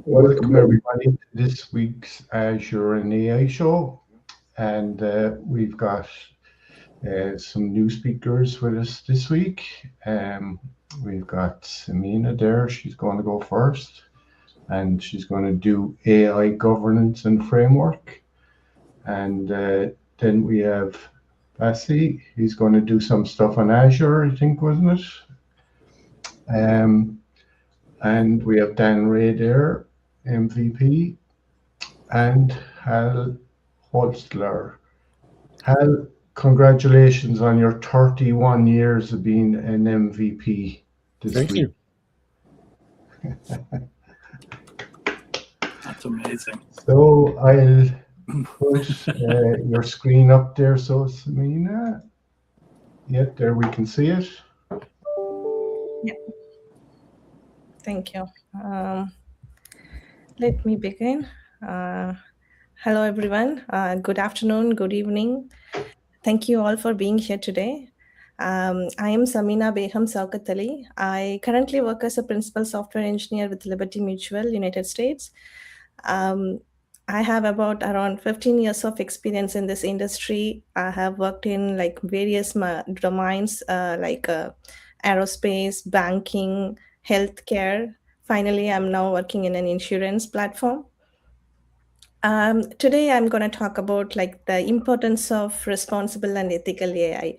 Welcome everybody to this week's Azure and AI Show, and we've got some new speakers with us this week. We've got Seena there. She's going to go first, and she's going to do AI governance and framework. And then we have Bassi. He's going to do some stuff on Azure, I think, wasn't it? Um, and we have Dan Ray there, MVP, and Hal Holzler. Hal, congratulations on your 31 years of being an MVP this Thank week. you. That's amazing. So I'll put your screen up there, so Seena. Yep, there we can see it. Yeah. Thank you. Let me begin. Hello, everyone. Good afternoon, good evening. Thank you all for being here today. I am Samina Beham Saukatali. I currently work as a principal software engineer with Liberty Mutual, United States. I have about around 15 years of experience in this industry. I have worked in various domains like aerospace, banking, healthcare. Finally, I'm now working in an insurance platform. Today, I'm going to talk about the importance of responsible and ethical AI.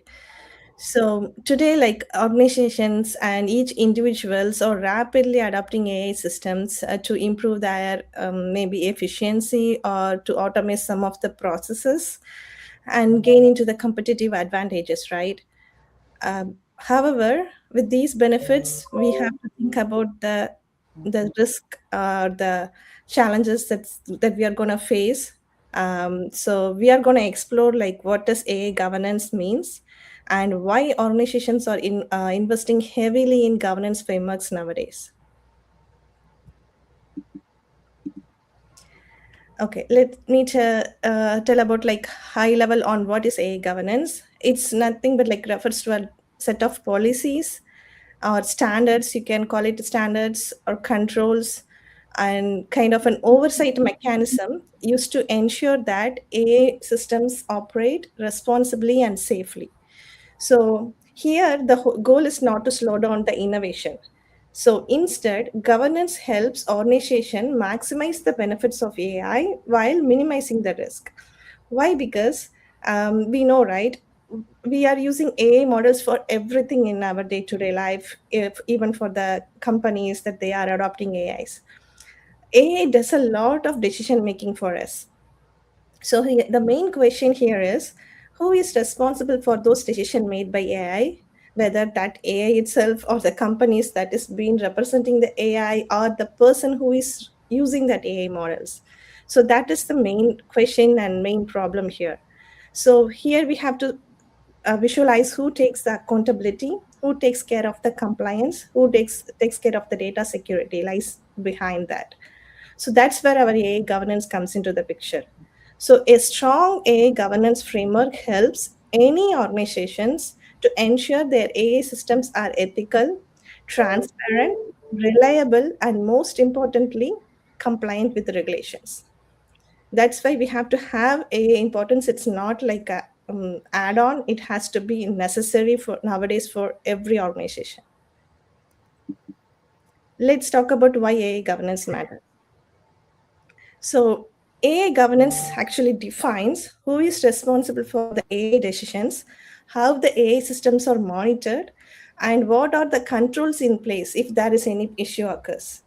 So today, organizations and each individuals are rapidly adopting AI systems to improve their maybe efficiency or to automate some of the processes and gain into the competitive advantages, right? However, with these benefits, we have to think about the risk or the challenges that we are going to face. So we are going to explore what does AI governance means and why organizations are investing heavily in governance frameworks nowadays. Okay, let me tell about high level on what is AI governance. It's nothing but refers to a set of policies or standards, you can call it standards or controls, and kind of an oversight mechanism used to ensure that AI systems operate responsibly and safely. So here the goal is not to slow down the innovation. So instead, governance helps organization maximize the benefits of AI while minimizing the risk. Why? Because we know, right? We are using AI models for everything in our day-to-day life, if even for the companies that they are adopting AIs. AI does a lot of decision making for us. So the main question here is, who is responsible for those decisions made by AI, whether that AI itself or the companies that is being representing the AI or the person who is using that AI models. So that is the main question and main problem here. So here we have to visualize who takes the accountability, who takes care of the compliance, who takes care of the data security lies behind that. So that's where our AI governance comes into the picture. So a strong AI governance framework helps any organizations to ensure their AI systems are ethical, transparent, reliable, and most importantly, compliant with the regulations. That's why we have to have AI importance. It's not like a add-on. It has to be necessary for nowadays for every organization. Let's talk about why AI governance matters. So AI governance actually defines who is responsible for the AI decisions, how the AI systems are monitored, and what are the controls in place if there is any issue occurs.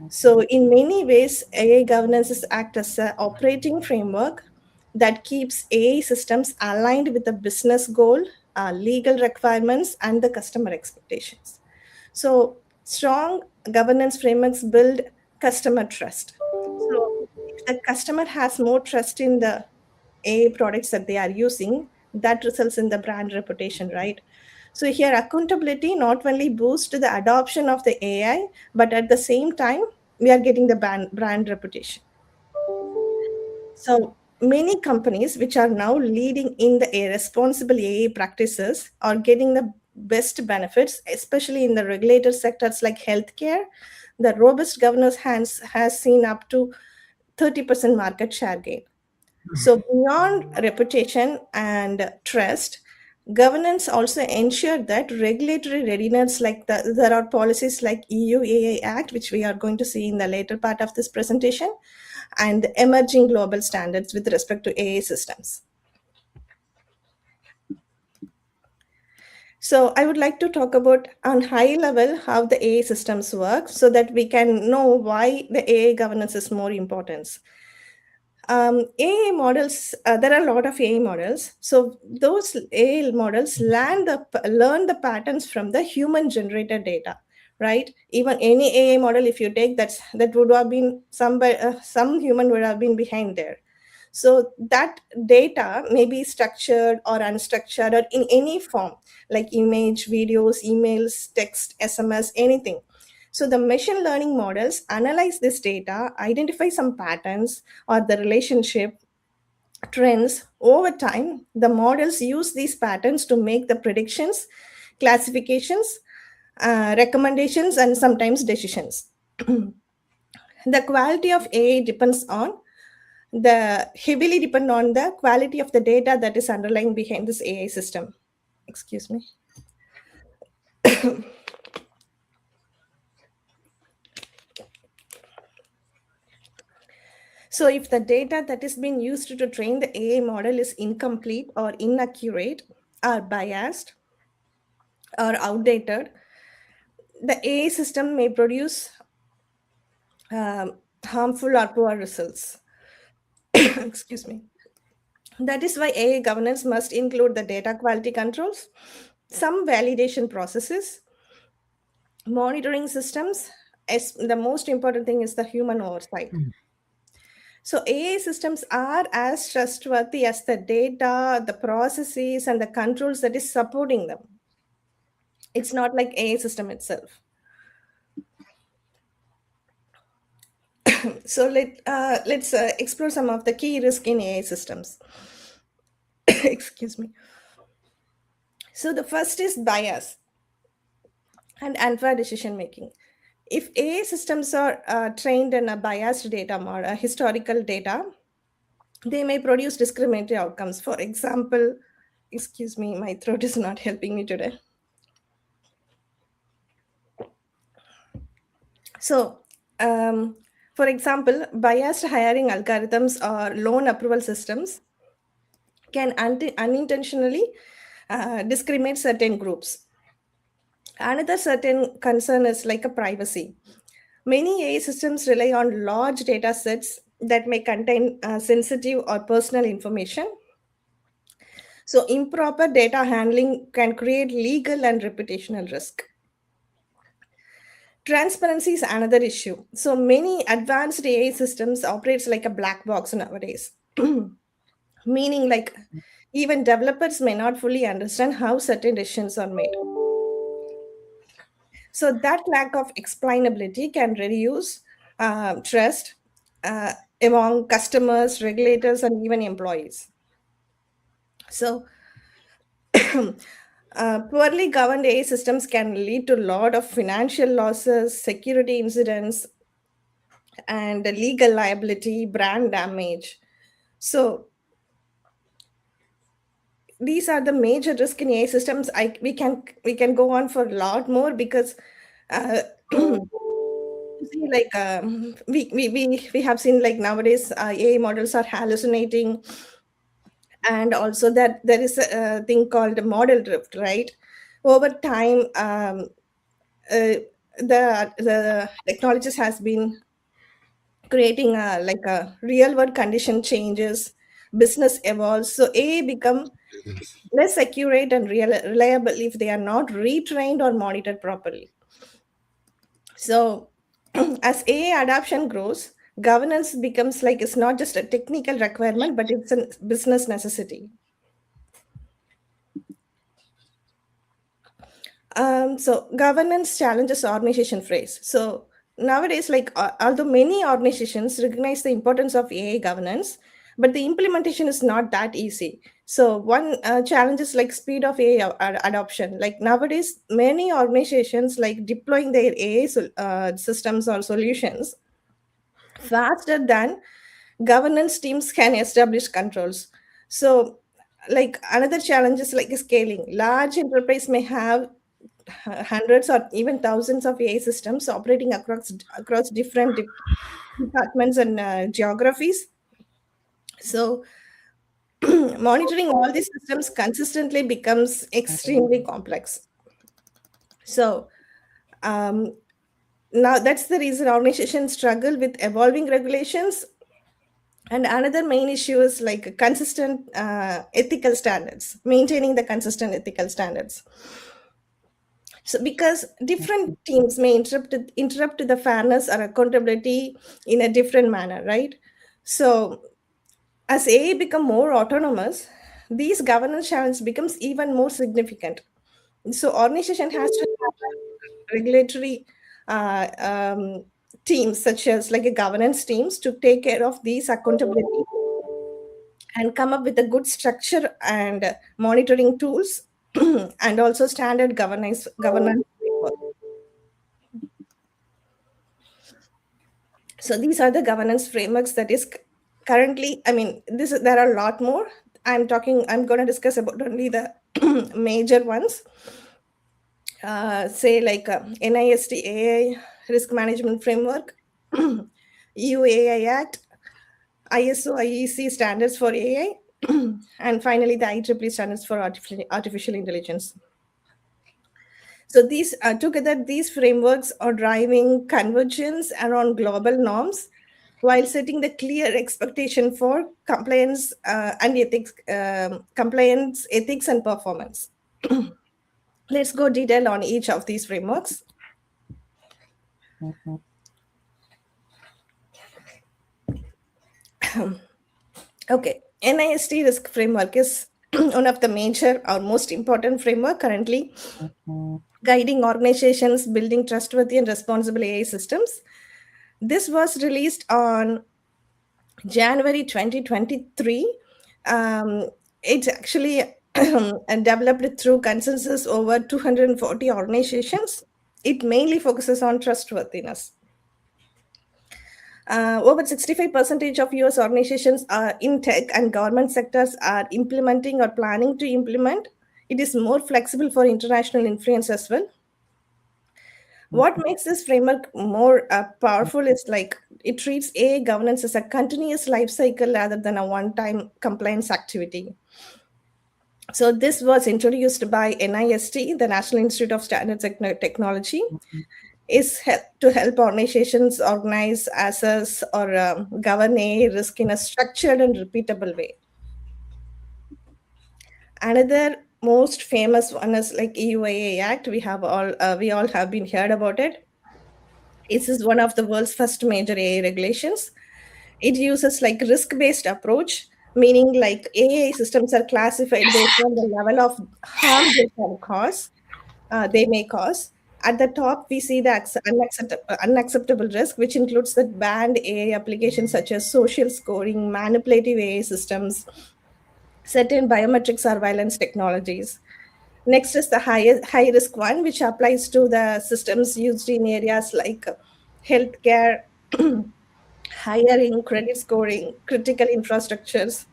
So in many ways, AI governance act as an operating framework that keeps AI systems aligned with the business goal, legal requirements, and the customer expectations. So strong governance frameworks build customer trust. So if the customer has more trust in the AI products that they are using, that results in the brand reputation, right? So here accountability not only boosts the adoption of the AI, but at the same time, we are getting the brand reputation. So many companies which are now leading in the responsible AI practices are getting the best benefits, especially in the regulated sectors like healthcare. The robust governance has seen up to 30% market share gain. So beyond reputation and trust, governance also ensure that regulatory readiness, like there are policies like EU AI Act, which we are going to see in the later part of this presentation, and emerging global standards with respect to AI systems. So I would like to talk about on high level how the AI systems work so that we can know why the AI governance is more important. AI models, there are a lot of AI models. So those AI models learn the patterns from the human generated data, right? Even any AI model, if you take that would have been some human would have been behind there. So that data may be structured or unstructured or in any form, like image, videos, emails, text, SMS, anything. So the machine learning models analyze this data, identify some patterns or the relationship trends. Over time, the models use these patterns to make the predictions, classifications, recommendations, and sometimes decisions. The quality of AI heavily depend on the quality of the data that is underlying behind this AI system. Excuse me. So if the data that is being used to train the AI model is incomplete or inaccurate or biased or outdated, the AI system may produce harmful or poor results. Excuse me. That is why AI governance must include the data quality controls, some validation processes, monitoring systems. The most important thing is the human oversight. So AI systems are as trustworthy as the data, the processes, and the controls that is supporting them. It's not like AI system itself. So let's explore some of the key risk in AI systems. Excuse me. So the first is bias and unfair decision making. If AI systems are trained in a biased data model, historical data, they may produce discriminatory outcomes. For example, excuse me, my throat is not helping me today. So, for example, biased hiring algorithms or loan approval systems can unintentionally discriminate certain groups. Another certain concern is like a privacy. Many AI systems rely on large data sets that may contain sensitive or personal information. So, improper data handling can create legal and reputational risk. Transparency is another issue. So, many advanced AI systems operates like a black box nowadays, meaning like even developers may not fully understand how certain decisions are made. So that lack of explainability can reduce trust among customers, regulators, and even employees. So poorly governed AI systems can lead to a lot of financial losses, security incidents, and legal liability, brand damage. So these are the major risk in AI systems. We can go on for a lot more because see, like we have seen like nowadays AI models are hallucinating, and also that there is a thing called model drift, right? Over time, the technologies has been creating like a real world condition changes, business evolves, so AI become less accurate and reliable if they are not retrained or monitored properly. So, as AI adoption grows, governance becomes like it's not just a technical requirement, but it's a business necessity. So, governance challenges organization phrase. So, nowadays, like although many organizations recognize the importance of AI governance, but the implementation is not that easy. So one challenge is like speed of AI adoption. Like nowadays, many organizations like deploying their AI systems or solutions faster than governance teams can establish controls. So like another challenge is like scaling. Large enterprise may have hundreds or even thousands of AI systems operating across different departments and geographies. So monitoring all these systems consistently becomes extremely complex. So um, now that's the reason organizations struggle with evolving regulations. And another main issue is like consistent ethical standards, maintaining the consistent ethical standards. So because different teams may interrupt the fairness or accountability in a different manner, right? So as AI become more autonomous, these governance challenges becomes even more significant. So organization has to have regulatory uh, um, teams such as like a governance teams to take care of these accountability and come up with a good structure and monitoring tools and also standard governance framework. So these are the governance frameworks that is currently, I mean, there are a lot more. I'm going to discuss about only the major ones. Say like NIST AI risk management framework, EU Act, ISO IEC standards for AI, and finally the IEEE standards for artificial intelligence. So these together, these frameworks are driving convergence around global norms while setting the clear expectation for compliance and ethics, compliance, ethics, and performance. Let's go detail on each of these frameworks. Okay, NIST risk framework is one of the major or most important framework currently guiding organizations building trustworthy and responsible AI systems. This was released on January 2023. It's actually developed through consensus over 240 organizations. It mainly focuses on trustworthiness. Over 65% of US organizations are in tech and government sectors are implementing or planning to implement. It is more flexible for international influence as well. What makes this framework more powerful is like it treats AI governance as a continuous life cycle rather than a one-time compliance activity. So this was introduced by NIST, the National Institute of Standards and Technology, is to help organizations organize, assess, or govern AI risk in a structured and repeatable way. Another most famous one is like EU Act. We all have been heard about it. This is one of the world's first major AI regulations. It uses like risk-based approach, meaning like AI systems are classified based on the level of harm they may cause. At the top, we see the unacceptable risk, which includes the banned AI applications such as social scoring, manipulative AI systems, certain biometric surveillance technologies. Next is the high risk one, which applies to the systems used in areas like healthcare, hiring, credit scoring, critical infrastructures.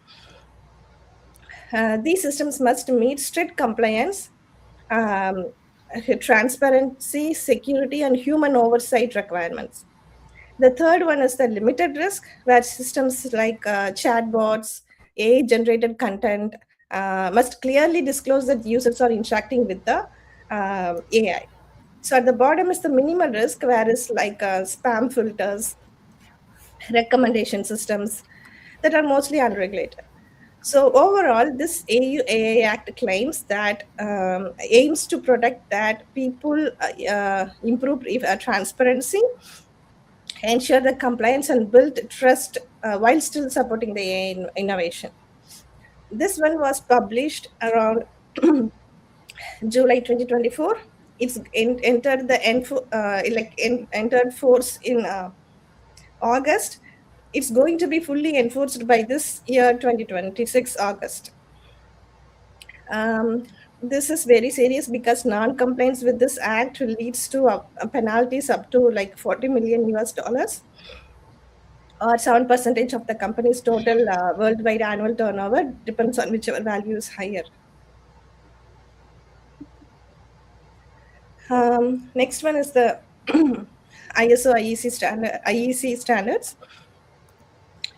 These systems must meet strict compliance, um, transparency, security, and human oversight requirements. The third one is the limited risk, where systems like chatbots, AI-generated content must clearly disclose that users are interacting with the AI. So at the bottom is the minimal risk, where it's like spam filters, recommendation systems that are mostly unregulated. So overall, this AU-AI Act claims that aims to protect that people improve transparency, ensure the compliance, and build trust while still supporting the AI innovation. This one was published around July 2024. It's entered force in August. it's going to be fully enforced by this year, 2026 August. This is very serious because non-compliance with this act leads to penalties up to like 40 million US dollars, or 7% of the company's total worldwide annual turnover, depends on whichever value is higher. Next one is the ISO IEC standards.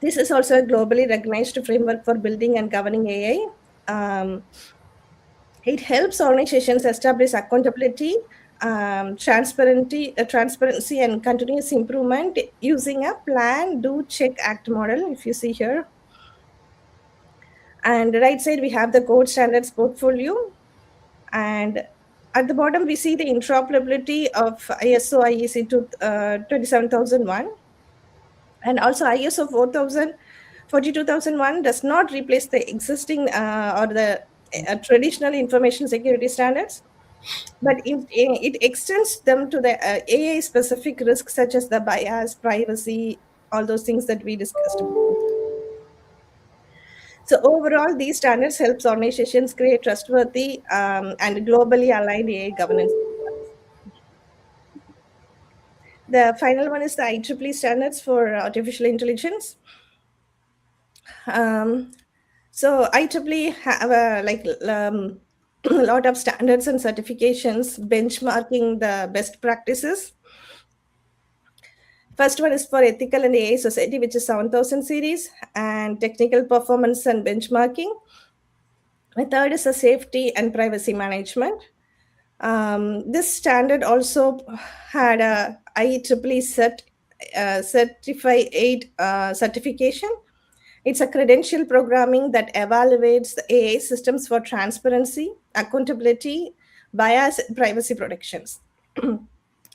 This is also a globally recognized framework for building and governing AI. It helps organizations establish accountability, transparency, and continuous improvement using a plan, do, check, act model, if you see here. And the right side, we have the code standards portfolio. And at the bottom, we see the interoperability of ISO IEC to 27001. And also ISO 42001 does not replace the existing or the traditional information security standards, but it extends them to the AI specific risks such as the bias, privacy, all those things that we discussed. So overall, these standards helps organizations create trustworthy and globally aligned AI governance. The final one is the IEEE standards for artificial intelligence. So IEEE have a lot of standards and certifications benchmarking the best practices. First one is for ethical and AI society, which is 7000 series, and technical performance and benchmarking. The third is the safety and privacy management. This standard also had a IEEE Certify 8 certification. It's a credential programming that evaluates the AI systems for transparency, accountability, bias, and privacy protections.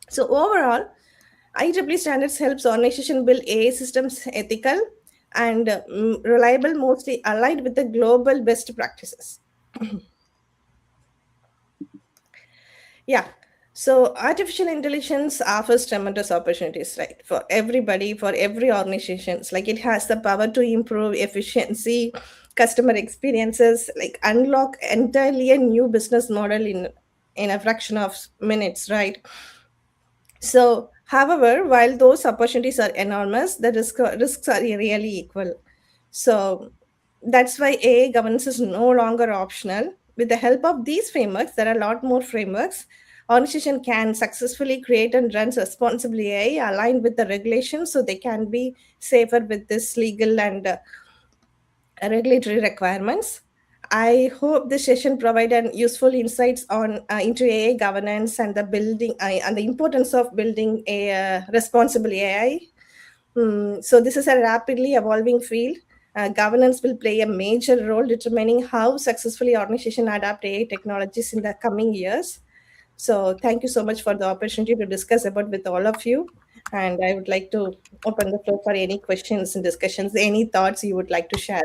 So overall, IEEE standards helps organization build AI systems ethical and reliable, mostly aligned with the global best practices. Yeah. So artificial intelligence offers tremendous opportunities, right? For everybody, for every organizations. Like it has the power to improve efficiency, customer experiences, like unlock entirely a new business model in a fraction of minutes, right? So, however, while those opportunities are enormous, the risks are really equal. So that's why AI governance is no longer optional. With the help of these frameworks, there are a lot more frameworks. Organization can successfully create and run responsible AI aligned with the regulations, so they can be safer with this legal and regulatory requirements. I hope this session provided useful insights on into AI governance and the building and the importance of building a responsible AI. So this is a rapidly evolving field. Governance will play a major role determining how successfully organization adapt AI technologies in the coming years. So thank you so much for the opportunity to discuss about with all of you. And I would like to open the floor for any questions and discussions, any thoughts you would like to share.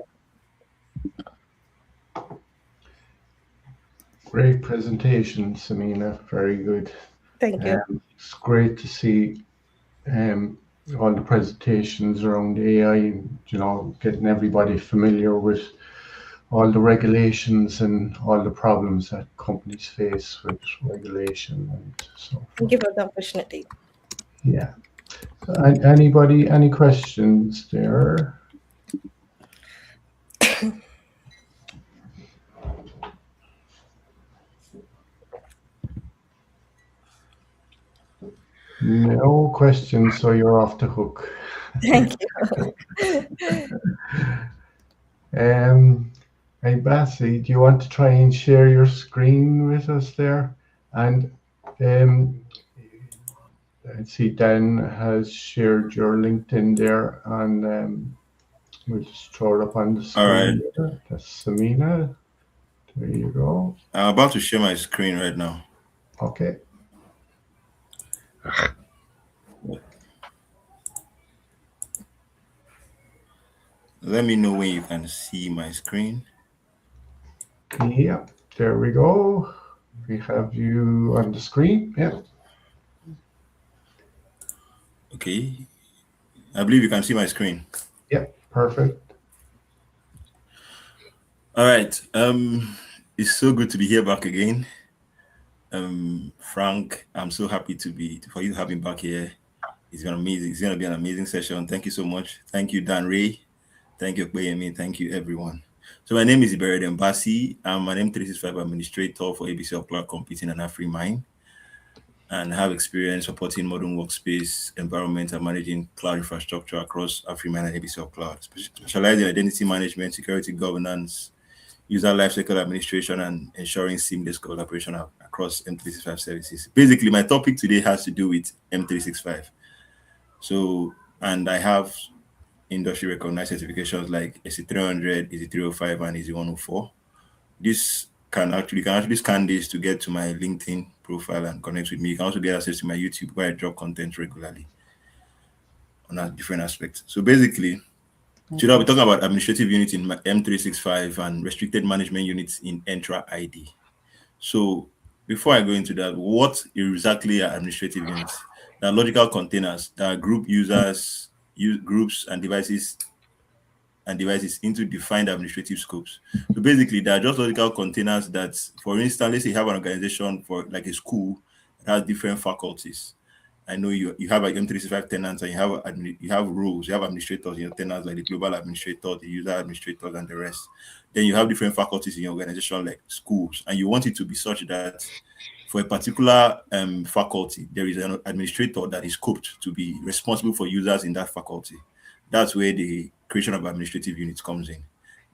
Great presentation, Seena. Very good. Thank you. It's great to see all the presentations around AI, getting everybody familiar with all the regulations and all the problems that companies face with regulation and so forth. Thank you for the opportunity. Yeah. Anybody, any questions there? No questions, so you're off the hook. Thank you. Hey, Bassi, do you want to try and share your screen with us there? And I see Dan has shared your LinkedIn there, and we'll just throw it up on the screen. All right. There. That's Seena. There you go. I'm about to share my screen right now. Okay. Let me know when you can see my screen. Yeah, there we go. We have you on the screen. Yeah. Okay. I believe you can see my screen. Yeah, perfect. All right. It's so good to be here back again. Frank, I'm so happy for you to have me back here. It's been amazing. It's gonna be an amazing session. Thank you so much. Thank you, Dan Ray. Thank you, Opeyemi. Thank you, everyone. So my name is Ibered Mbasi. I'm an M365 administrator for ABCL Cloud Computing and AfriMine, and have experience supporting modern workspace environment and managing cloud infrastructure across AfriMine and ABCL Cloud, specializing in identity management, security governance, user lifecycle administration, and ensuring seamless collaboration across M365 services. Basically, my topic today has to do with M365. So, and I have industry recognized certifications like AC300, AC305, and AC104. This can actually scan this to get to my LinkedIn profile and connect with me. You can also get access to my YouTube where I drop content regularly on a different aspects. So basically, today I'll be talking about administrative units in M365 and restricted management units in Entra ID. So before I go into that, what exactly are administrative units? They are logical containers that are group users, groups and devices into defined administrative scopes. So basically, they are just logical containers that, for instance, let's say you have an organization for like a school that has different faculties. I know you have like M365 tenants and you have roles, you have administrators in your tenants like the global administrator, the user administrators, and the rest. Then you have different faculties in your organization like schools, and you want it to be such that for a particular faculty, there is an administrator that is scoped to be responsible for users in that faculty. That's where the creation of administrative units comes in.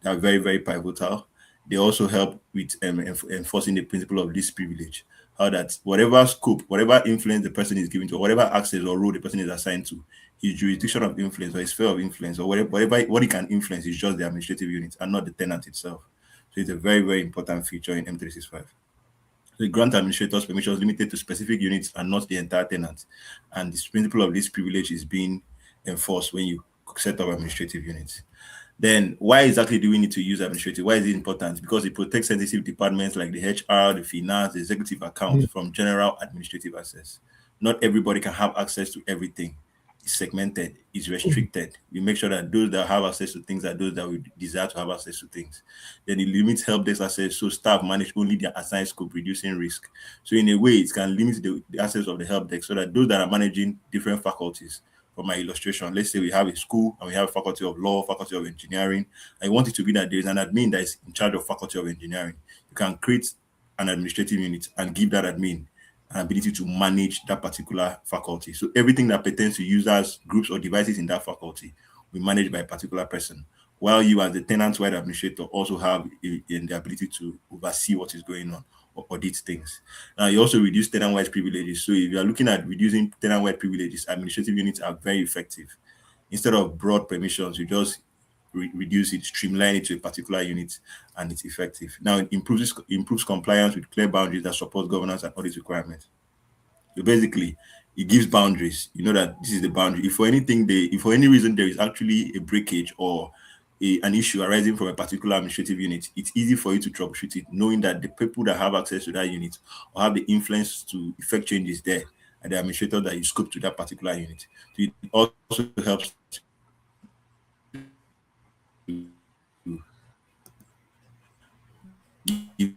They are very, very pivotal. They also help with enforcing the principle of least privilege. How that whatever scope, whatever influence the person is given to, or whatever access or role the person is assigned to, his jurisdiction of influence or his sphere of influence, or whatever what he can influence is just the administrative unit and not the tenant itself. So it's a very, very important feature in M365. The grant administrators permissions limited to specific units and not the entire tenant. And this principle of least privilege is being enforced when you set up administrative units. Then why exactly do we need to use administrative? Why is it important? Because it protects sensitive departments like the HR, the finance, the executive account from general administrative access. Not everybody can have access to everything. It's segmented, it's restricted. We make sure that those that have access to things are those that we desire to have access to things. Then it limits help desk access, so staff manage only their assigned scope, reducing risk. So in a way, it can limit the access of the help desk so that those that are managing different faculties, for my illustration, let's say we have a school and we have a faculty of law, faculty of engineering. I want it to be that there is an admin that is in charge of faculty of engineering. You can create an administrative unit and give that admin an ability to manage that particular faculty. So everything that pertains to users, groups, or devices in that faculty will be managed by a particular person, while you as the tenant-wide administrator also have the ability to oversee what is going on or audit things. Now, you also reduce tenant-wide privileges. So if you are looking at reducing tenant-wide privileges, administrative units are very effective. Instead of broad permissions, you just reduce it, streamline it to a particular unit, and it's effective. Now, it improves compliance with clear boundaries that support governance and audit requirements. So basically, it gives boundaries. You know that this is the boundary. If for any reason there is actually a breakage or an issue arising from a particular administrative unit, it's easy for you to troubleshoot it, knowing that the people that have access to that unit or have the influence to effect changes there are the administrator that you scope to that particular unit. So it also helps give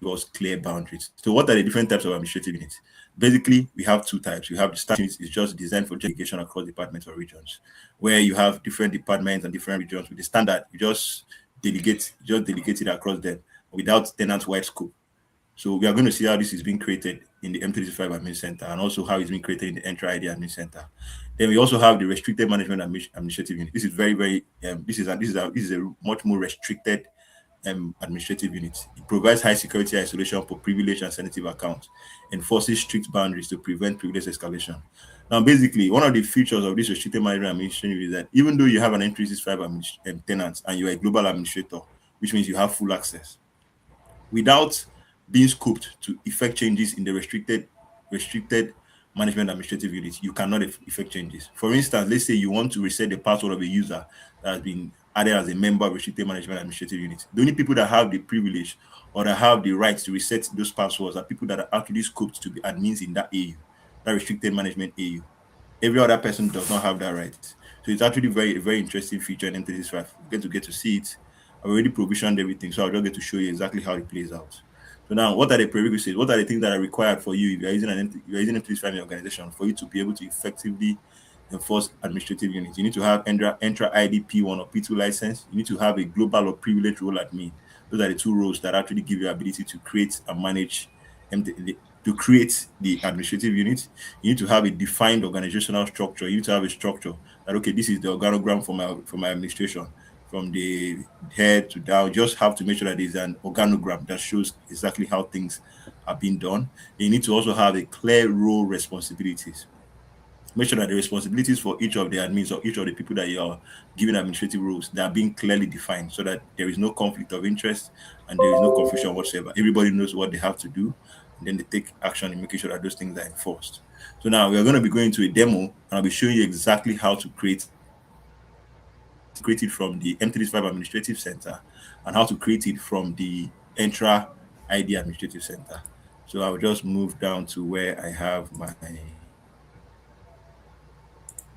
us clear boundaries. So what are the different types of administrative units? Basically, we have two types. We have the standard units is just designed for delegation across departments or regions, where you have different departments and different regions. With the standard, you just delegate it across them without tenant-wide scope. So we are going to see how this is being created in the M365 Admin Center and also how it's being created in the Entra ID Admin Center. Then we also have the restricted management administrative unit. This is very, very this is a much more restricted administrative unit. It provides high security isolation for privileged and sensitive accounts, enforces strict boundaries to prevent privilege escalation. Now, basically, one of the features of this restricted management administration is that even though you have an M365 tenant and you're a global administrator, which means you have full access, without being scoped to effect changes in the restricted management administrative unit, you cannot effect changes. For instance, let's say you want to reset the password of a user that has been added as a member of restricted management administrative unit. The only people that have the privilege or that have the right to reset those passwords are people that are actually scoped to be admins in that AU, that restricted management AU. Every other person does not have that right. So So it's actually very interesting feature in M365. You get to see it. I've already provisioned everything, so I'll just get to show you exactly how it plays out. So now, what are the prerequisites? What are the things that are required for you if you're using M365 in your organization for you to be able to effectively enforce administrative units? You need to have Entra ID P1 or P2 license. You need to have a global or privileged role admin. Those are the two roles that actually give you ability to create and manage to create the administrative unit. You need to have a defined organizational structure. You need to have a structure that, okay, this is the organogram for my administration, from the head to down. Just have to make sure that there's an organogram that shows exactly how things are being done. You need to also have a clear role responsibilities. Make sure that the responsibilities for each of the admins or each of the people that you are giving administrative roles, they are being clearly defined so that there is no conflict of interest and there is no confusion whatsoever. Everybody knows what they have to do, and then they take action in making sure that those things are enforced. So now we are going to be going to a demo, and I'll be showing you exactly how to create it from the M365 Administrative Center and how to create it from the Entra ID Administrative Center. So I'll just move down to where I have my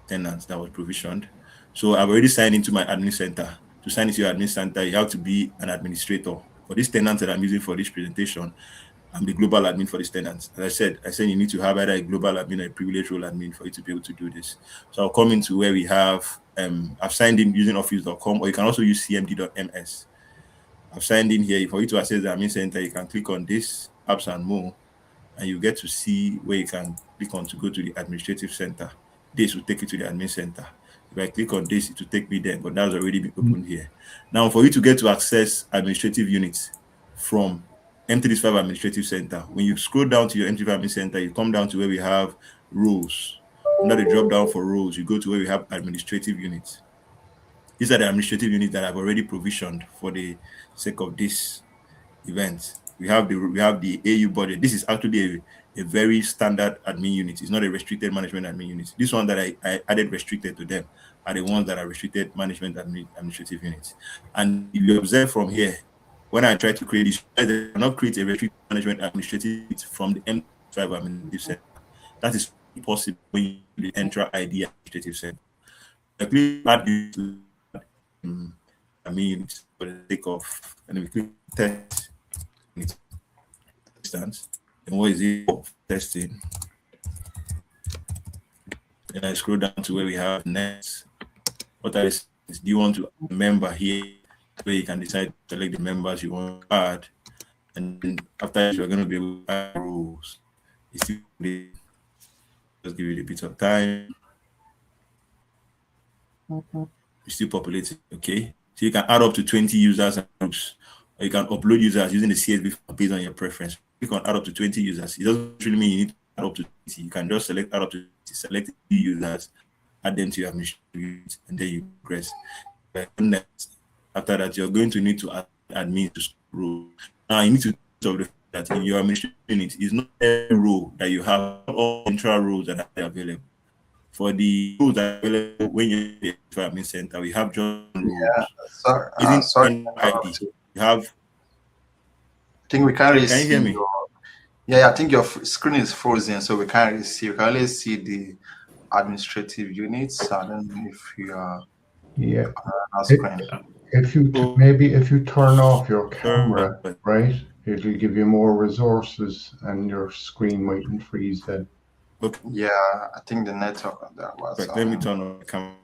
tenants that was provisioned. So I've already signed into my admin center. To sign into your admin center, you have to be an administrator. For these tenants that I'm using for this presentation, I'm the global admin for these tenants. As I said you need to have either a global admin or a privileged role admin for you to be able to do this. So I'll come into where we have, I've signed in using office.com, or you can also use cmd.ms. I've signed in here. For you to access the admin center, you can click on this, apps and more, and you get to see where you can click on to go to the administrative center. This will take you to the admin center. If I click on this, it will take me there, but that's already been opened here. Now, for you to get to access administrative units from M365 Administrative Center, when you scroll down to your M365 Admin Center, you come down to where we have roles. Under the drop down for roles, you go to where we have administrative units. These are the administrative units that I've already provisioned for the sake of this event. We have the AU budget. This is actually a very standard admin unit. It's not a restricted management admin unit. This one that I added restricted to them are the ones that are restricted management administrative units. And if you observe from here, when I try to create this, I cannot create a restricted management administrative unit from the M5 administrative center. That is possible when you do the Entra ID administrative center. I click add this admin unit for the sake of, and we click test instance. And what is it for testing? And I scroll down to where we have next. What are these? Do you want to add a member here where you can decide to select the members you want to add? And then after that, you're going to be able to add rules. Just give it a bit of time. It's still populating, okay? So you can add up to 20 users and groups, or you can upload users using the CSV based on your preference. You can add up to 20 users. It doesn't really mean you need to add up to 20. You can just select add up to 20, select users, add them to your administrative, and then you progress. After that, you're going to need to add admin to row. Now you need to know that in your administrative unit is not every row that you have all intra rows that are available. For the rows that are available when you're in the admin center, we have just rows. Yeah, sorry. ID. You have. I think we can't really see. Can you hear me? Yeah, I think your screen is frozen, so we can't really see. We can only see the administrative units. I don't know if you are. Yeah. Screen. If you turn off your camera, right, it'll give you more resources, and your screen mightn't freeze then. Okay. Yeah, I think the network on that was. Let me turn off the camera.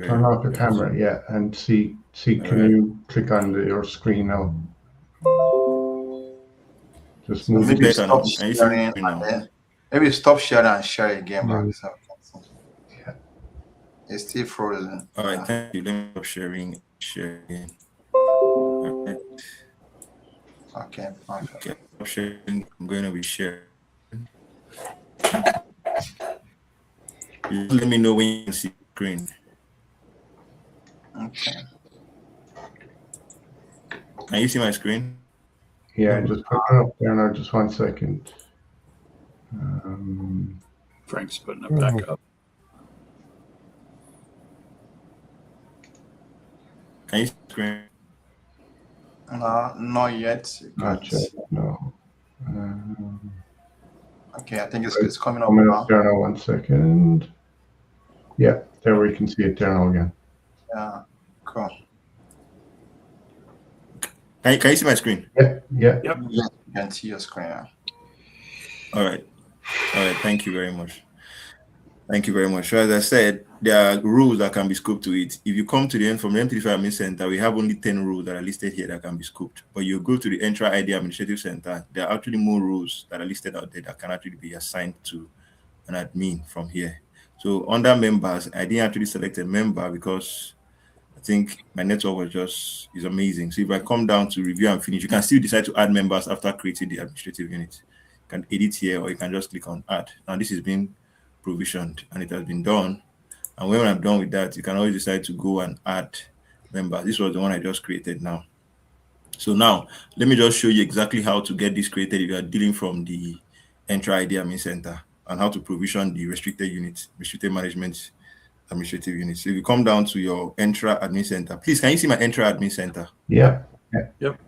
Turn off your camera, yeah, and see. Can you click on your screen now? Just move. Maybe stop sharing. Maybe stop sharing and share again, Markus. Yeah. It's still frozen. All right, thank you. Let me stop sharing. Okay. Okay. I'm sharing. I'm going to be sharing. Let me know when you can see the screen. Okay. Can you see my screen? Yeah, just put it up there now. Just 1 second. Frank's putting it back up. Can you see the screen? No, not yet. Not yet, no. Okay, I think it's coming up Coming now. up there now, 1 second. Yeah, there we can see it there now again. Yeah, cool. Can you see my screen? Yeah. Yes, you can see your screen. Yeah. All right. Thank you very much. So as I said, there are rules that can be scoped to it. If you come to the end from the M35 Admin Center, we have only 10 rules that are listed here that can be scoped. But you go to the Entra ID Administrative Center, there are actually more rules that are listed out there that can actually be assigned to an admin from here. So under members, I didn't actually select a member because I think my network is amazing. So if I come down to review and finish, you can still decide to add members after creating the administrative unit. You can edit here, or you can just click on add. Now this is being provisioned and it has been done. And when I'm done with that, you can always decide to go and add members. This was the one I just created now. So now let me just show you exactly how to get this created if you are dealing from the Entra ID Admin Center, and how to provision the restricted unit, restricted management administrative unit. So if you come down to your Entra Admin Center, please, can you see my Entra Admin Center? Yeah. Yep.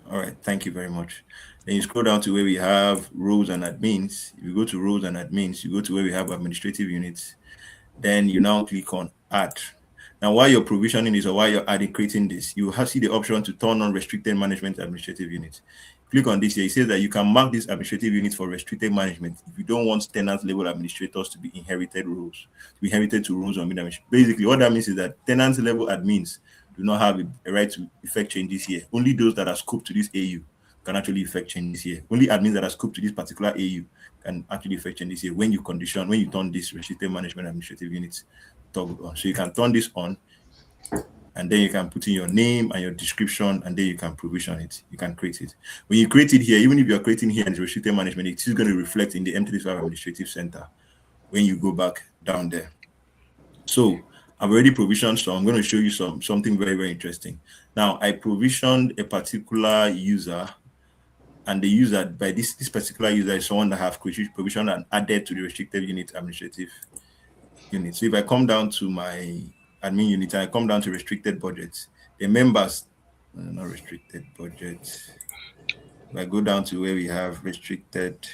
All right, thank you very much. Then you scroll down to where we have roles and admins. If you go to roles and admins, you go to where we have administrative units. Then you now click on add. Now, while you're provisioning this or while you're creating this, you see the option to turn on restricted management administrative units. Click on this here. It says that you can mark this administrative unit for restricted management if you don't want tenant level administrators to be inherited to rules on administration. Basically, what that means is that tenant level admins do not have a right to effect changes here. Only those that are scoped to this AU can actually effect changes here. Only admins that are scoped to this particular AU can actually effect changes here when you turn this restricted management administrative units toggled on. So you can turn this on, and then you can put in your name and your description, and then you can provision it. You can create it. When you create it here, even if you're creating here in the restricted management, it's still going to reflect in the M35 Administrative Center when you go back down there. So I've already provisioned, so I'm going to show you something very, very interesting. Now, I provisioned a particular user, and the user, by this particular user, is someone that have provisioned and added to the restricted unit administrative unit. So if I come down to my admin unit and I come down to restricted budgets, the members, not restricted budgets. If I go down to where we have restricted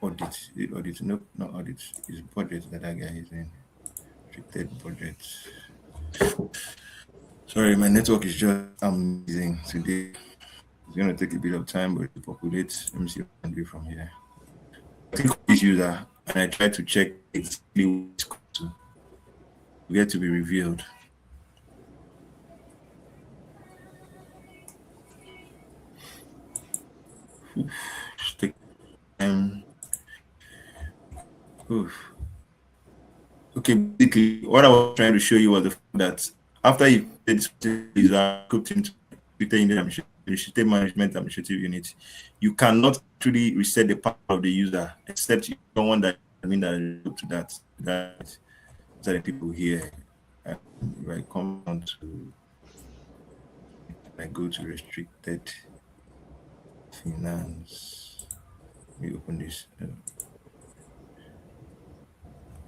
audit, no, not audit, it's budget that guy is in. Restricted budgets. Sorry, my network is just amazing today. It's going to take a bit of time, but it populates. Let me see what I can do from here. I click on this user and I try to check exactly what it's going to get to be revealed. Just take time. Okay, basically, what I was trying to show you was the fact that after you did this user cooked into the restricted management administrative unit, you cannot actually reset the power of the user except you don't want that. I mean, that to that the people here. If I come on to, I go to restricted finance. Let me open this.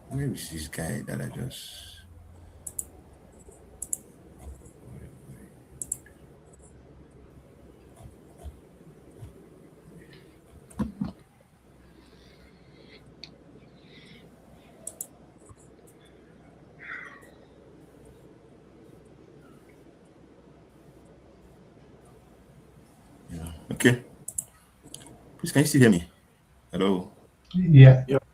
Where is this guy that I just? Okay. Please, can you still hear me? Hello? Yeah. Yep.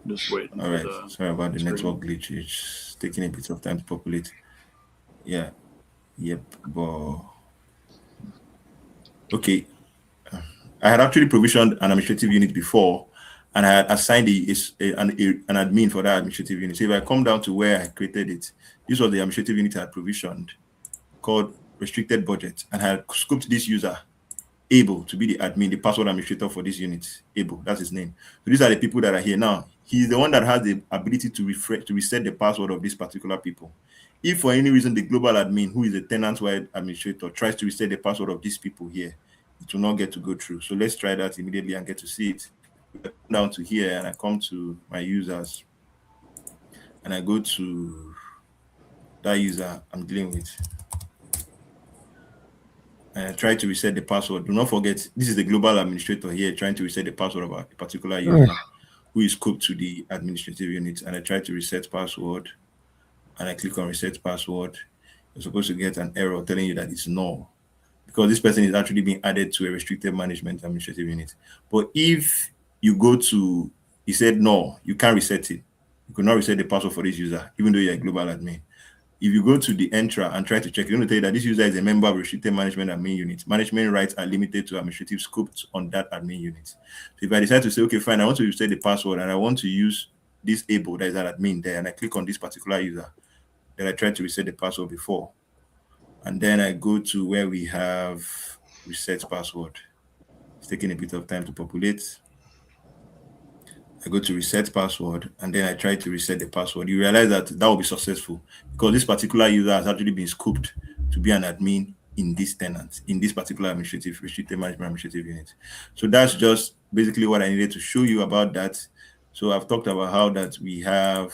Just wait. All right. Sorry about the network glitch. It's taking a bit of time to populate. Yeah. Yep. But okay. I had actually provisioned an administrative unit before, and I had assigned an admin for that administrative unit. So if I come down to where I created it, this was the administrative unit I had provisioned called restricted budget, and I had scoped this user able to be the admin, the password administrator for this unit. Able, that's his name. So these are the people that are here now. He's the one that has the ability to reset the password of these particular people. If for any reason the global admin, who is a tenant-wide administrator, tries to reset the password of these people here, it will not get to go through. So let's try that immediately and get to see it. I come down to here and I come to my users and I go to that user I'm dealing with. try to reset the password. Do not forget, this is the global administrator here trying to reset the password of a particular user who is scoped to the administrative unit. And I try to reset password, and I click on reset password. You're supposed to get an error telling you that it's null, because this person is actually being added to a restricted management administrative unit. But if you go to, he said no, you can't reset it. You could not reset the password for this user, even though you're a global admin. If you go to the Entra and try to check, it's going to tell you that this user is a member of restricted management admin unit. Management rights are limited to administrative scopes on that admin unit. So if I decide to say, okay, fine, I want to reset the password and I want to use this able, that is an admin there, and I click on this particular user, then I try to reset the password before. And then I go to where we have reset password. It's taking a bit of time to populate. I go to reset password, and then I try to reset the password. You realize that will be successful because this particular user has actually been scoped to be an admin in this tenant, in this particular administrative restricted management administrative unit. So that's just basically what I needed to show you about that. So I've talked about how that we have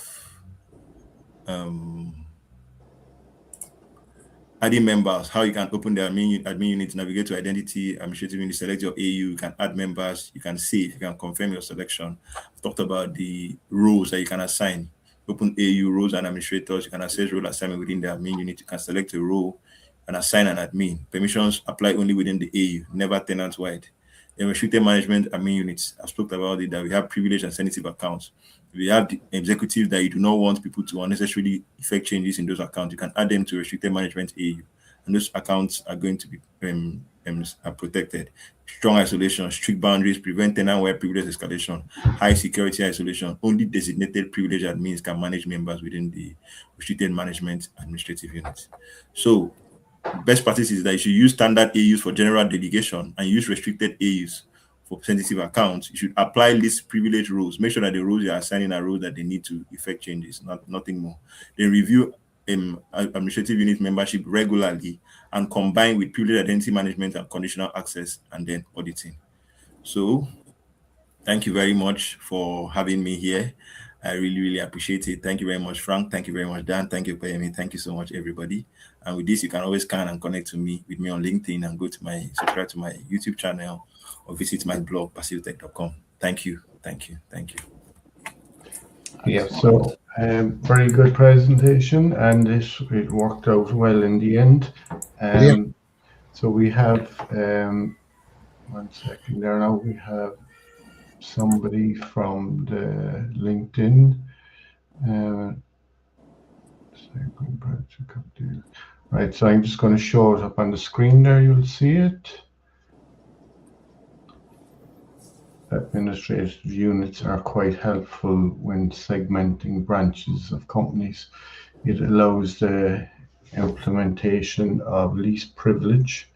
adding members, how you can open the admin unit, navigate to identity, administrative unit, select your AU, you can add members, you can save, you can confirm your selection. I've talked about the roles that you can assign. Open AU roles and administrators, you can access role assignment within the admin unit, you can select a role and assign an admin. Permissions apply only within the AU, never tenant-wide. The restricted management admin units, I've spoken about it, that we have privileged and sensitive accounts. We have the executives that you do not want people to unnecessarily effect changes in those accounts. You can add them to restricted management AU, and those accounts are going to be are protected. Strong isolation, strict boundaries, prevent tenant-wide privilege escalation, high security isolation. Only designated privileged admins can manage members within the restricted management administrative unit. So best practice is that you should use standard AUs for general delegation and use restricted AUs for sensitive accounts. You should apply least privilege rules. Make sure that the rules you are assigning are rules that they need to effect changes, nothing more. Then review administrative unit membership regularly and combine with privilege identity management and conditional access, and then auditing. So thank you very much for having me here. I really, really appreciate it. Thank you very much, Frank. Thank you very much, Dan. Thank you, Opeyemi. Thank you so much, everybody. And with this, you can always scan and connect with me on LinkedIn and go to subscribe to my YouTube channel or visit my blog, passivitech.com. Thank you. Thank you. Thank you. Yeah, so very good presentation, and it worked out well in the end. So we have, 1 second there now, we have somebody from the LinkedIn. Right, so I'm just going to show it up on the screen there, you'll see it. Administrative units are quite helpful when segmenting branches of companies. It allows the implementation of least privilege,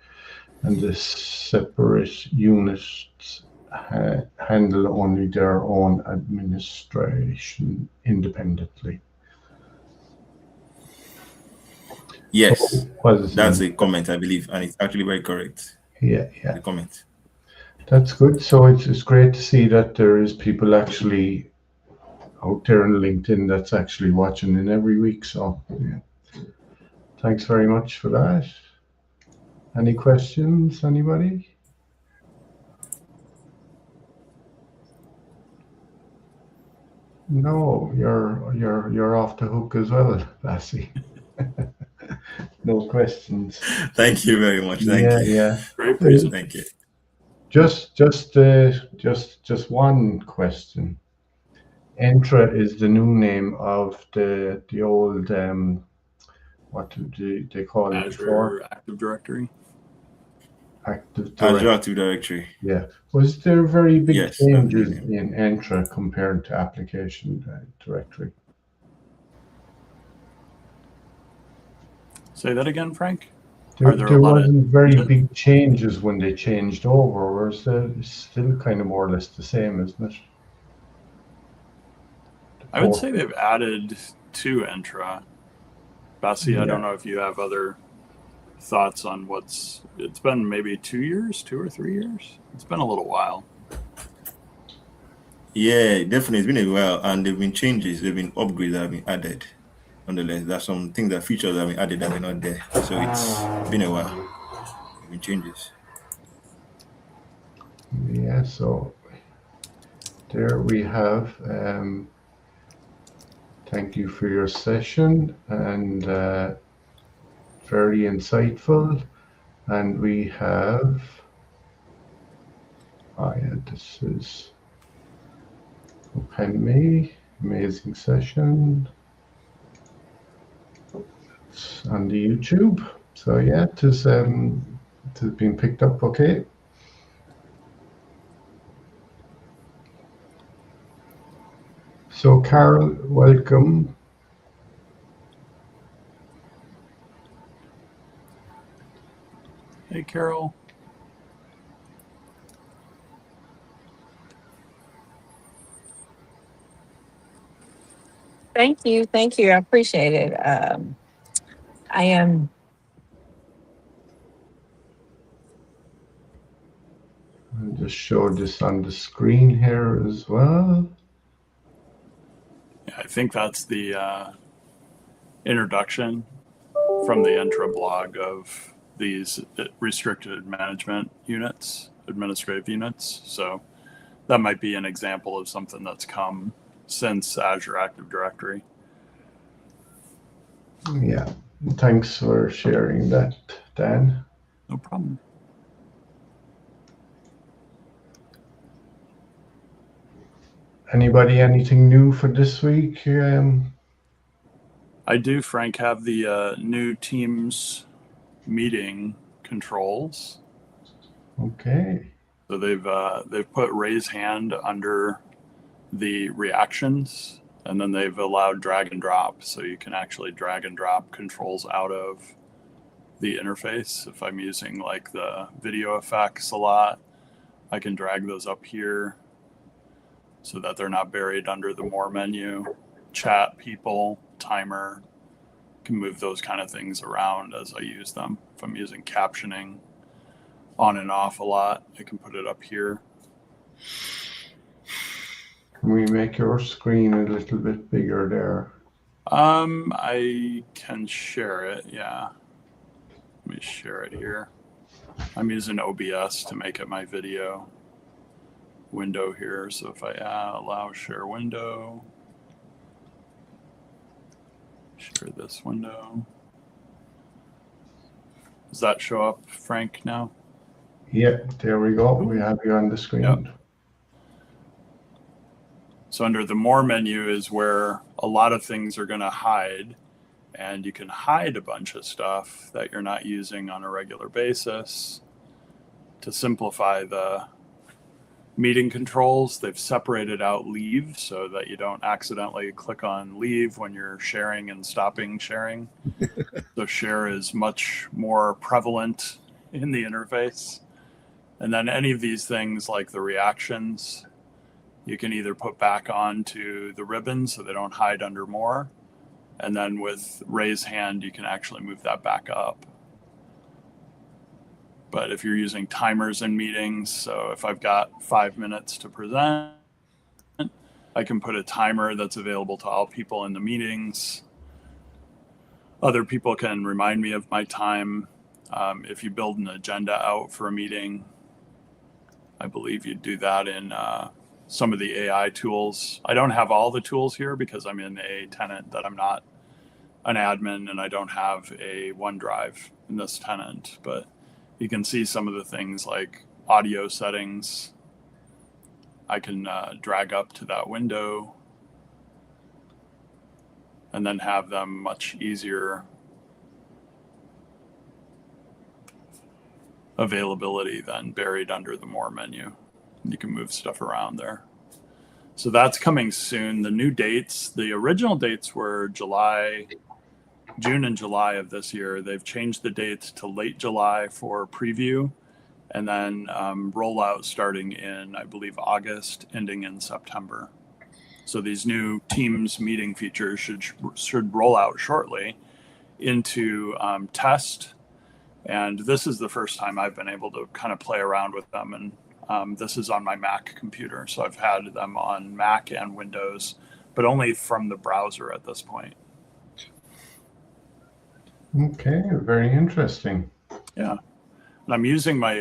and the separate units handle only their own administration independently. Yes, that's a comment, I believe, and it's actually very correct. Yeah. The comment. That's good. So it's great to see that there is people actually out there on LinkedIn that's actually watching in every week. So yeah, thanks very much for that. Any questions, anybody? No, you're off the hook as well, Lassie. No questions. Thank you very much. Thank you. Yeah. Great presentation. Thank you. Just one question. Entra is the new name of the old what do they call it? Azure Active Directory. Azure Active Directory. Yeah. Was there very big changes definitely in Entra compared to application directory? Say that again, Frank. There wasn't very big changes when they changed over, or is it still kind of more or less the same, isn't it? I would say they've added to Entra. Bassi, I don't know if you have other thoughts on it's been maybe 2 or 3 years. It's been a little while. Yeah, definitely. It's been a while, and there have been changes, there have been upgrades that have been added. Nonetheless, there's some things features that have been added that were not there. So it's been a while. making changes. Yeah, so there we have. Thank you for your session, and very insightful. And we have, this is Opeyemi, amazing session. It's on the YouTube. So yeah, it has been picked up okay. So Carol, welcome. Hey, Carol. Thank you. Thank you. I appreciate it. I am. I'll just show this on the screen here as well. Yeah, I think that's the introduction from the Entra blog of these restricted management units, administrative units. So that might be an example of something that's come since Azure Active Directory. Yeah, thanks for sharing that, Dan. No problem. Anybody, anything new for this week? I do, Frank, have the new Teams meeting controls. Okay. So they've put raise hand under the reactions, and then they've allowed drag and drop, so you can actually drag and drop controls out of the interface. If I'm using like the video effects a lot, I can drag those up here so that they're not buried under the more menu. Chat, people, timer, can move those kind of things around as I use them. If I'm using captioning on and off a lot, I can put it up here. Can we make your screen a little bit bigger there? I can share it, yeah. Let me share it here. I'm using OBS to make it my video window here. So if I allow share window, share this window. Does that show up, Frank, now? Yeah, there we go. We have you on the screen. Yep. So under the more menu is where a lot of things are going to hide, and you can hide a bunch of stuff that you're not using on a regular basis. To simplify the meeting controls, they've separated out leave so that you don't accidentally click on leave when you're sharing and stopping sharing. So share is much more prevalent in the interface. And then any of these things like the reactions, you can either put back onto the ribbon so they don't hide under more. And then with raise hand, you can actually move that back up. But if you're using timers in meetings, so if I've got 5 minutes to present, I can put a timer that's available to all people in the meetings. Other people can remind me of my time. If you build an agenda out for a meeting, I believe you do that in some of the AI tools. I don't have all the tools here because I'm in a tenant that I'm not an admin, and I don't have a OneDrive in this tenant, but you can see some of the things like audio settings. I can drag up to that window and then have them much easier availability than buried under the more menu. You can move stuff around there. So that's coming soon. The new dates, the original dates were June and July of this year. They've changed the dates to late July for preview, and then rollout starting in, I believe, August, ending in September. So these new Teams meeting features should roll out shortly into test. And this is the first time I've been able to kind of play around with them. And this is on my Mac computer. So I've had them on Mac and Windows, but only from the browser at this point. Okay, very interesting. Yeah. I'm using my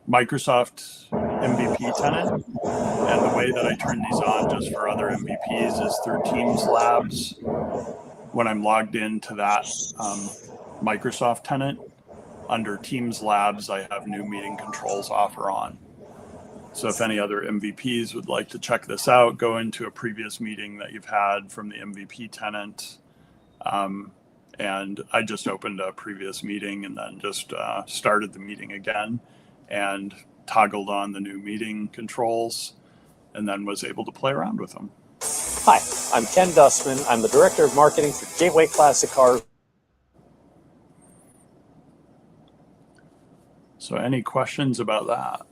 Microsoft MVP tenant, and the way that I turn these on just for other MVPs is through Teams Labs. When I'm logged into that Microsoft tenant, under Teams Labs, I have new meeting controls off or on. So if any other MVPs would like to check this out, go into a previous meeting that you've had from the MVP tenant. And I just opened a previous meeting and then just started the meeting again and toggled on the new meeting controls and then was able to play around with them. Hi, I'm Ken Dustman. I'm the Director of Marketing for Gateway Classic Cars. So any questions about that?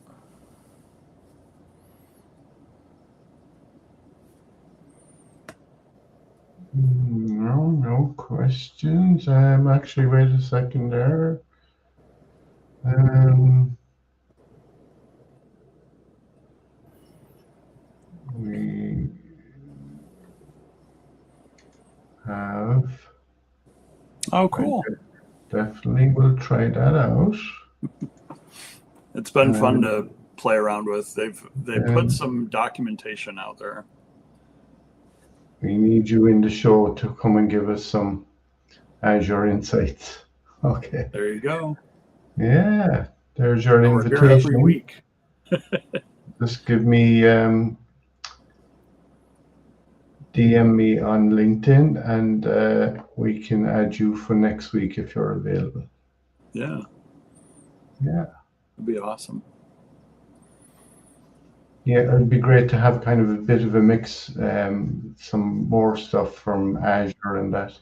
No questions. Actually, wait a second there. We have. Oh, cool. Definitely will try that out. It's been fun to play around with. They put some documentation out there. We need you in the show to come and give us some Azure insights. Okay. There you go. Yeah, there's your We're invitation. here every week. Just give me DM me on LinkedIn and we can add you for next week if you're available. Yeah. Yeah. It'd be awesome. Yeah, it'd be great to have kind of a bit of a mix, some more stuff from Azure and that.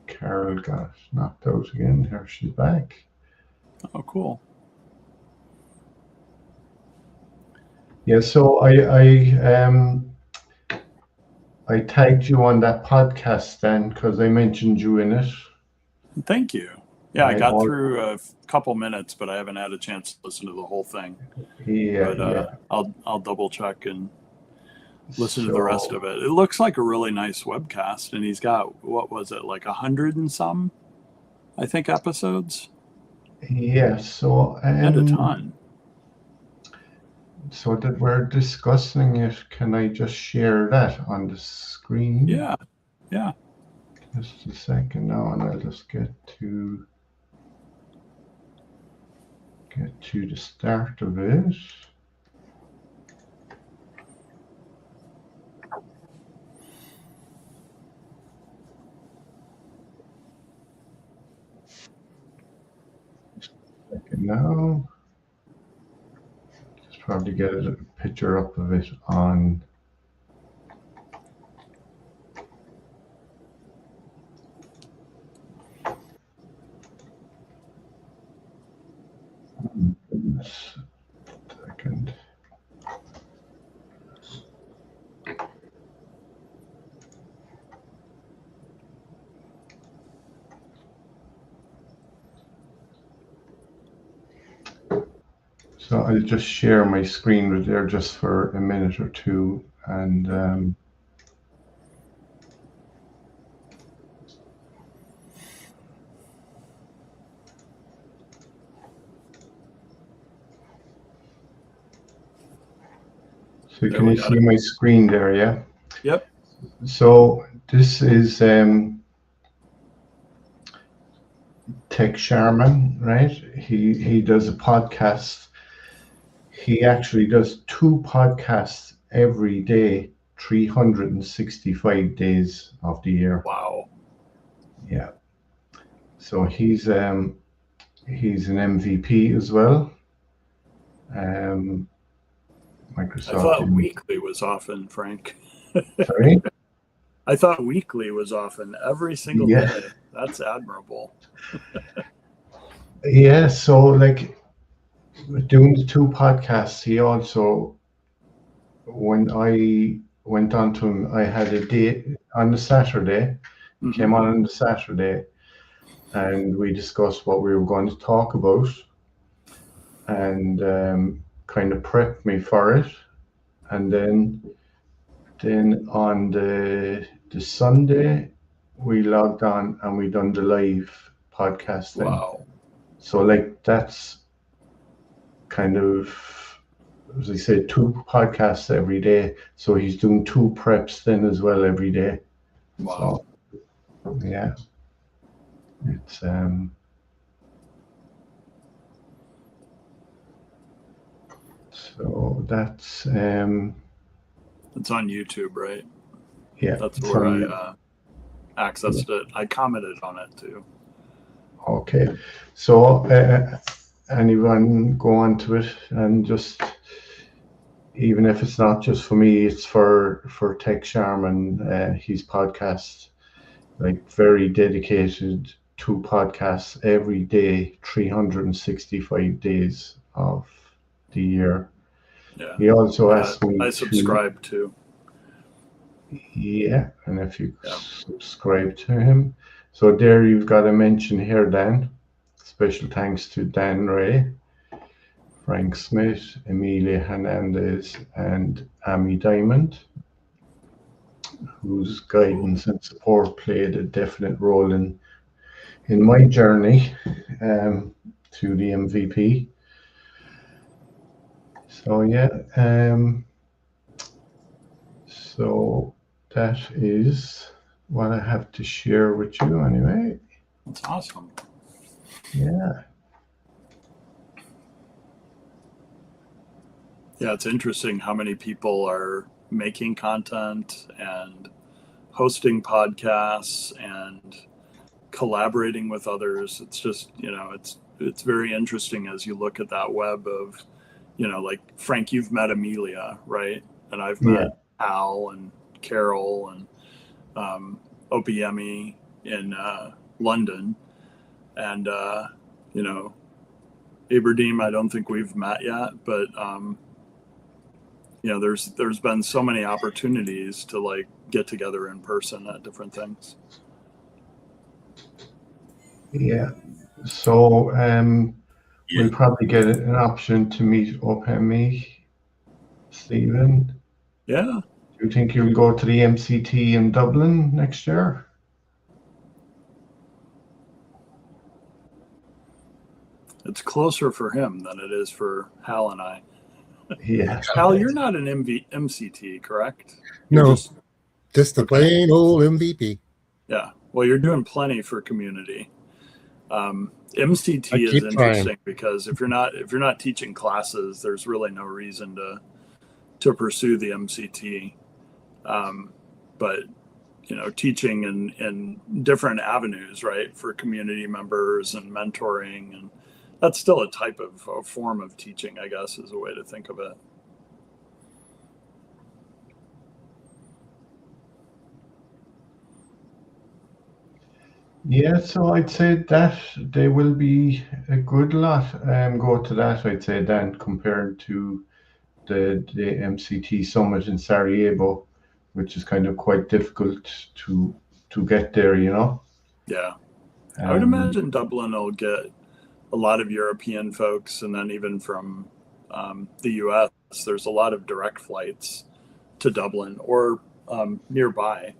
Carol got knocked out again. Here she's back. Oh, cool. Yeah, so I tagged you on that podcast then because I mentioned you in it. Thank you. Yeah, I got through a couple minutes, but I haven't had a chance to listen to the whole thing. Yeah, but I'll double check and listen to the rest of it. It looks like a really nice webcast, and he's got, what was it, like 100 and some, I think, episodes? Yeah, so and a ton. So that we're discussing it, can I just share that on the screen? Yeah. Just a second now, and I'll just get to the start of it. Just a second now. Just probably get a picture up of it on. Goodness. Second. So I'll just share my screen with there just for a minute or two, and so can you see my screen there? Yeah. Yep. So this is Tech Sharman, right? He does a podcast. He actually does 2 podcasts every day, 365 days of the year. Wow. Yeah. So he's an MVP as well. Microsoft. I thought weekly was often, Frank. Sorry? I thought weekly was often every single day. That's admirable. Yeah, so like doing the 2 podcasts, he also, when I went on to him, I had a date on the Saturday, came on the Saturday, and we discussed what we were going to talk about and kind of prepped me for it. And then on the Sunday, we logged on and we done the live podcast thing. Wow. So like that's kind of, as I said, 2 podcasts every day. So he's doing 2 preps then as well every day. Wow. So, yeah. It's so that's It's on YouTube, right? yeah. That's where I accessed it. I commented on it too. Okay. So anyone go on to it, and just, even if it's not just for me, it's for Tech Sharman, his podcast, like very dedicated 2 podcasts every day, 365 days of the year. Yeah. He also asked me I subscribe to. Yeah, and if you subscribe to him. So there you've got a mention here, Dan. Special thanks to Dan Ray, Frank Smith, Amelia Hernández, and Amy Diamond, whose guidance and support played a definite role in my journey to the MVP. So yeah, so that is what I have to share with you anyway. That's awesome. Yeah. Yeah, it's interesting how many people are making content and hosting podcasts and collaborating with others. It's just, it's very interesting as you look at that web of, like Frank, you've met Amelia, right? And I've met Al and Carol and Opeyemi in London, and Aberdeen, I don't think we've met yet, but there's been so many opportunities to like get together in person at different things. Yeah. So we'll probably get an option to meet Opeyemi, Stephen. Yeah. Do you think you'll go to the MCT in Dublin next year? It's closer for him than it is for Hal and I. Yeah. Hal, you're not an MCT, correct? No, just the plain old MVP. Yeah. Well, you're doing plenty for community. MCT is interesting because if you're not teaching classes, there's really no reason to pursue the MCT. But teaching in different avenues, right, for community members and mentoring, and that's still a type of a form of teaching, I guess, is a way to think of it. Yeah, so I'd say that they will be a good lot go to that, I'd say, Dan, compared to the MCT summit in Sarajevo, which is kind of quite difficult to get there, Yeah. I would imagine Dublin will get a lot of European folks, and then even from the US, there's a lot of direct flights to Dublin or nearby.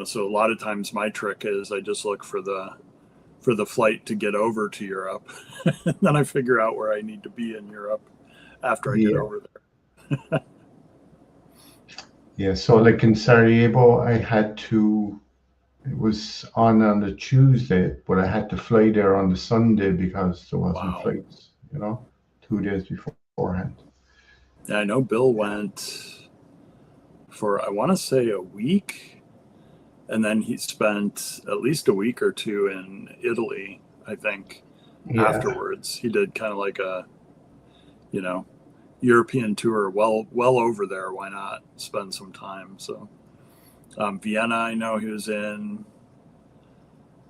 So a lot of times my trick is I just look for the flight to get over to Europe, and then I figure out where I need to be in Europe after I get over there. Yeah, so like in Sarajevo, it was on the Tuesday, but I had to fly there on the Sunday because there wasn't flights, 2 days beforehand. Yeah, I know Bill went for, I want to say, a week, and then he spent at least a week or 2 in Italy, I think, afterwards. He did kind of like a, European tour, well over there. Why not spend some time? So Vienna, I know he was in.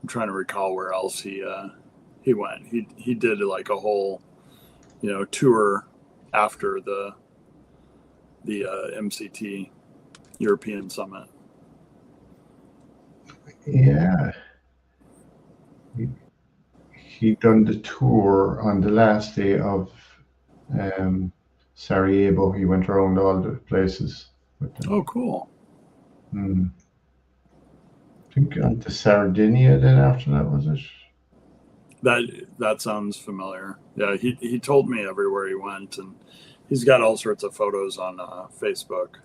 I'm trying to recall where else he went. He did like a whole tour after the MCT European Summit. Yeah, he done the tour on the last day of Sarajevo. He went around all the places with them. Oh, cool. I think on to Sardinia then after that, was it? That sounds familiar. Yeah, he told me everywhere he went, and he's got all sorts of photos on Facebook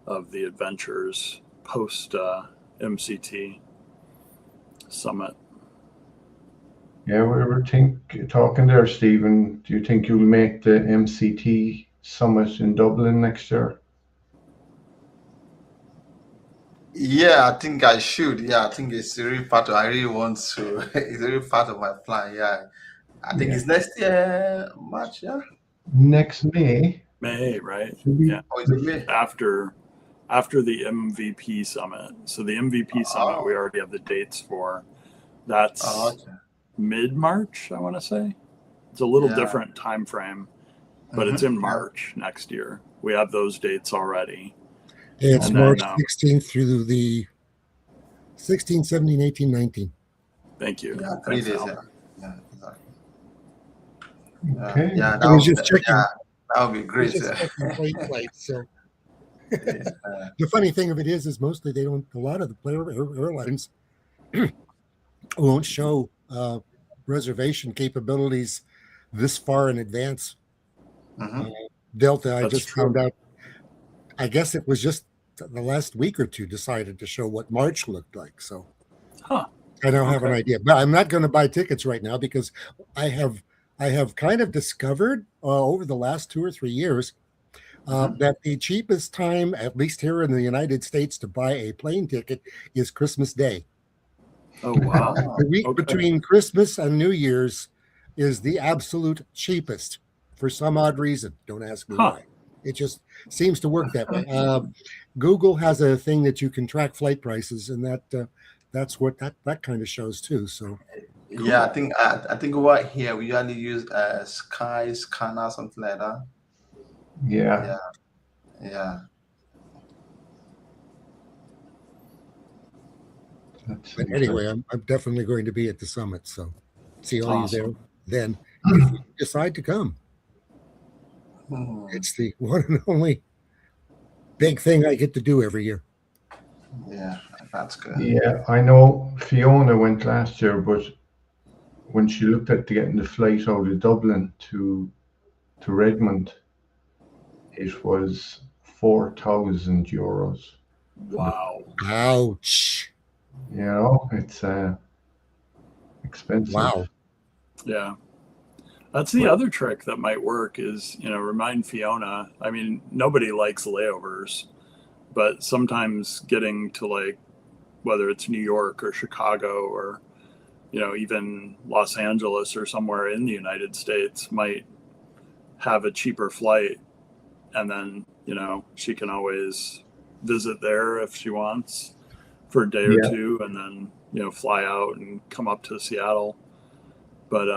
of the adventures post MCT summit. Yeah, we were talking there, Stephen. Do you think you'll make the MCT summit in Dublin next year? Yeah, I think I should. Yeah, I think it's really part of. I really want to. It's really part of my plan. Yeah, I think it's next year March. Yeah, next May. May, right? Yeah. Oh, is it May? After the MVP summit. So the MVP summit, we already have the dates for. That's mid-March, I want to say. It's a little different time frame, but it's in March next year. We have those dates already. It's March 16th through the 16, 17, 18, 19. Thank you. Yeah, 3 days. Yeah, exactly. Okay. Yeah, I was just checking. Yeah, that would be great. So the funny thing of it is mostly they don't. A lot of the airlines won't show reservation capabilities this far in advance. Delta, I just found out. I guess it was just the last week or two decided to show what March looked like. So I don't have an idea, but I'm not going to buy tickets right now because I have kind of discovered over the last 2 or 3 years that the cheapest time, at least here in the United States, to buy a plane ticket is Christmas Day. Oh, wow. The week between Christmas and New Year's is the absolute cheapest for some odd reason. Don't ask me why. It just seems to work that way. Google has a thing that you can track flight prices, and that's what that kind of shows too. So yeah, I think over here we usually use Sky Scanner, something like that. Yeah. But anyway, I'm definitely going to be at the summit. So see all you there then if you decide to come. It's the one and only big thing I get to do every year. Yeah, that's good. Yeah, I know Fiona went last year, but when she looked at getting the flight out of Dublin to Redmond, it was €4,000. Wow. Ouch. You know, it's expensive. Wow. Yeah. That's the other trick that might work is, remind Fiona. I mean, nobody likes layovers, but sometimes getting to whether it's New York or Chicago or, even Los Angeles or somewhere in the United States might have a cheaper flight. And then, she can always visit there if she wants for a day or two and then, fly out and come up to Seattle. But,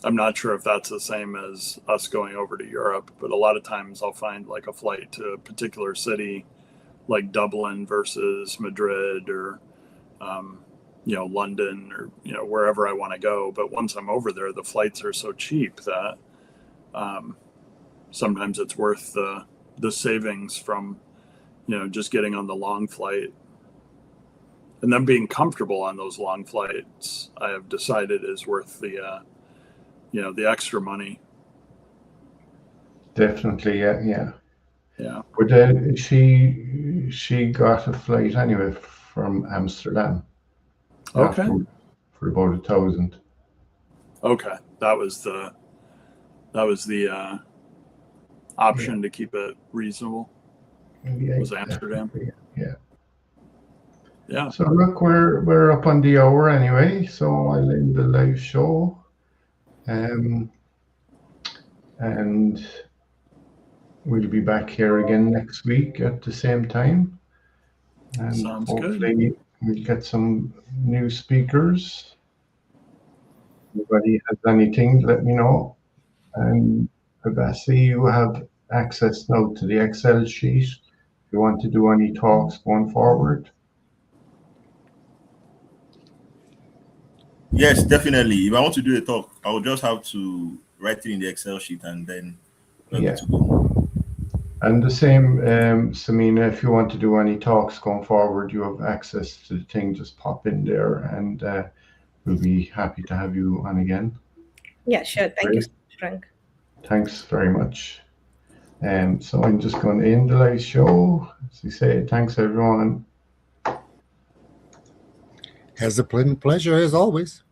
I'm not sure if that's the same as us going over to Europe, but a lot of times I'll find a flight to a particular city like Dublin versus Madrid or, London or, wherever I want to go. But once I'm over there, the flights are so cheap that sometimes it's worth the savings from, just getting on the long flight. And then being comfortable on those long flights, I have decided is worth the extra money. Definitely, yeah. But she got a flight anyway from Amsterdam. Okay. For about 1,000. Okay, that was the option to keep it reasonable. Was Amsterdam? Yeah. So look, we're up on the hour anyway. So I'll end the live show. And we'll be back here again next week at the same time. And sounds hopefully good. We'll get some new speakers. Anybody has anything, let me know. And Abasi, you have access now to the Excel sheet. If you want to do any talks going forward. Yes, definitely. If I want to do a talk, I will just have to write it in the Excel sheet and then we're good to go. And the same, Seena, if you want to do any talks going forward, you have access to the thing, just pop in there and we'll be happy to have you on again. Yeah, sure. Thank you, Frank. Thanks very much. So I'm just going to end the live show. As we say, thanks everyone. Has been a pleasure as always.